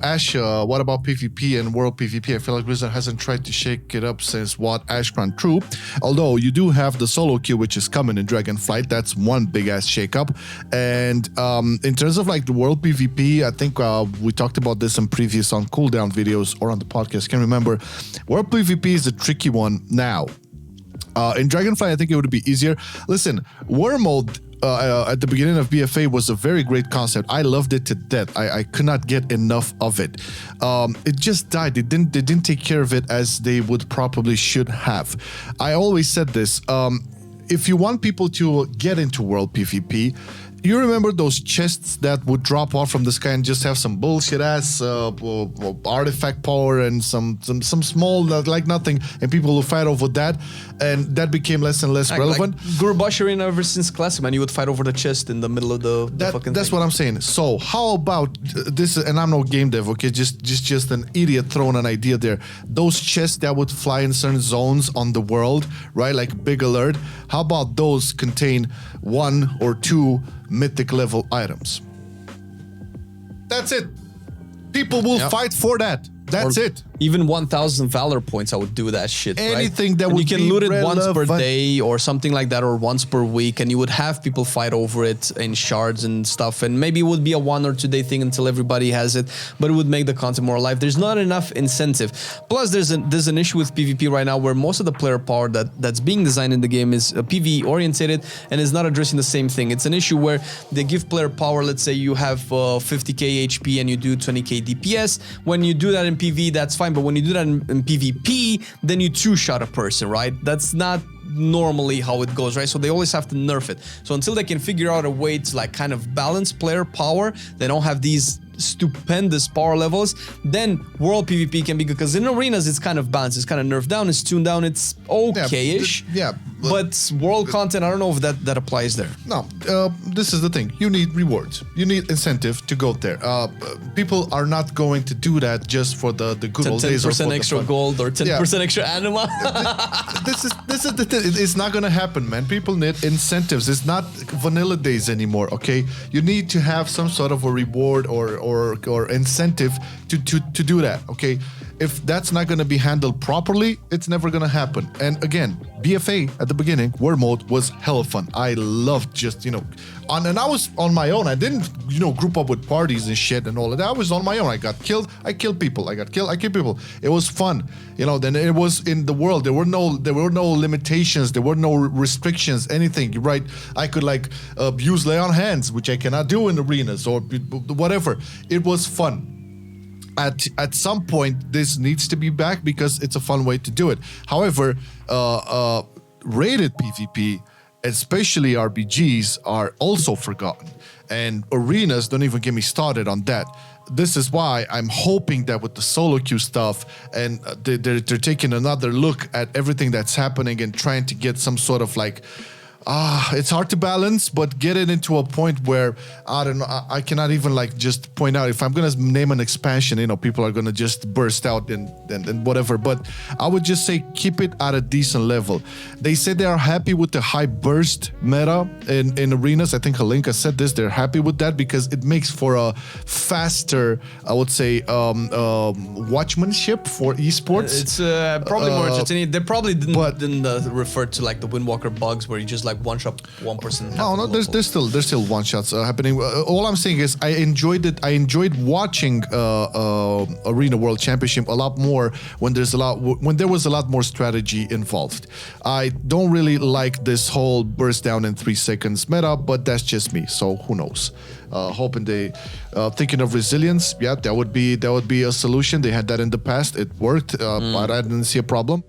Ash, what about PvP and World PvP? I feel like Blizzard hasn't tried to shake it up since what Ash Grand True. Although you do have the solo queue, which is coming in Dragonflight. That's one big ass shakeup. And in terms of like the World PvP, I think we talked about this in previous on cooldown videos or on the podcast. Can't remember. World PvP is a tricky one now. In Dragonflight, I think it would be easier. Listen, War Mode at the beginning of BFA was a very great concept. I loved it to death. I could not get enough of it. It just died. They didn't take care of it as they would probably should have. I always said this. If you want people to get into World PvP, you remember those chests that would drop off from the sky and just have some bullshit ass artifact power and some small like nothing, and people would fight over that, and that became less and less relevant. Like Gurbash Arena ever since Classic, man, you would fight over the chest in the middle of the fucking That's thing. what I'm saying. So how about this? And I'm no game dev, okay? Just an idiot throwing an idea there. Those chests that would fly in certain zones on the world, right? Like big alert. How about those contain 1 or 2 mythic level items? That's it. People will fight for that. That's it. Even 1,000 Valor points, I would do that shit, Anything right? that and would you can be loot it once per relevant. day or something like that, or once per week, and you would have people fight over it in shards and stuff, and maybe it would be a 1 or 2 day thing until everybody has it, but it would make the content more alive. There's not enough incentive. Plus, there's an issue with PvP right now where most of the player power that's being designed in the game is PvE orientated and is not addressing the same thing. It's an issue where they give player power. Let's say you have 50k HP and you do 20k DPS. When you do that in PvE, that's fine, but when you do that in PvP, then you two-shot a person, right? That's not normally how it goes, right? So they always have to nerf it. So until they can figure out a way to like kind of balance player power, they don't have these stupendous power levels, then World PvP can be good, because in arenas it's kind of balanced, it's kind of nerfed down, it's tuned down, it's okay-ish. But world content, I don't know if that applies there. No, this is the thing. You need rewards. You need incentive to go there. People are not going to do that just for the good old days. 10% extra gold or 10% extra anima. This is the thing. It's not gonna happen, man. People need incentives. It's not vanilla days anymore. Okay, you need to have some sort of a reward or incentive to do that. Okay, if that's not gonna be handled properly, it's never gonna happen. And again, BFA at the beginning, War Mode was hella fun. I loved just, and I was on my own. I didn't, group up with parties and shit and all of that. I was on my own. I got killed. I killed people. I got killed. I killed people. It was fun. Then it was in the world. There were no limitations. There were no restrictions, anything, right? I could use lay on hands, which I cannot do in arenas or whatever. It was fun. At some point, this needs to be back because it's a fun way to do it. However, rated PvP, especially RPGs, are also forgotten. And arenas, don't even get me started on that. This is why I'm hoping that with the solo queue stuff, and they're taking another look at everything that's happening and trying to get some sort of it's hard to balance, but get it into a point where, I don't know, I cannot even just point out, if I'm going to name an expansion, people are going to just burst out and whatever, but I would just say keep it at a decent level. They said they are happy with the high burst meta in arenas. I think Halinka said this, they're happy with that because it makes for a faster, I would say, watchmanship for esports. It's probably more entertaining. They probably didn't refer to the Windwalker bugs where you just one shot 1%. No, there's still one shots happening. All I'm saying is I enjoyed it. I enjoyed watching Arena World Championship a lot more when there was a lot more strategy involved. I don't really like this whole burst down in 3 seconds meta, but that's just me. So who knows? Hoping they thinking of resilience. Yeah, that would be a solution. They had that in the past. It worked, but I didn't see a problem.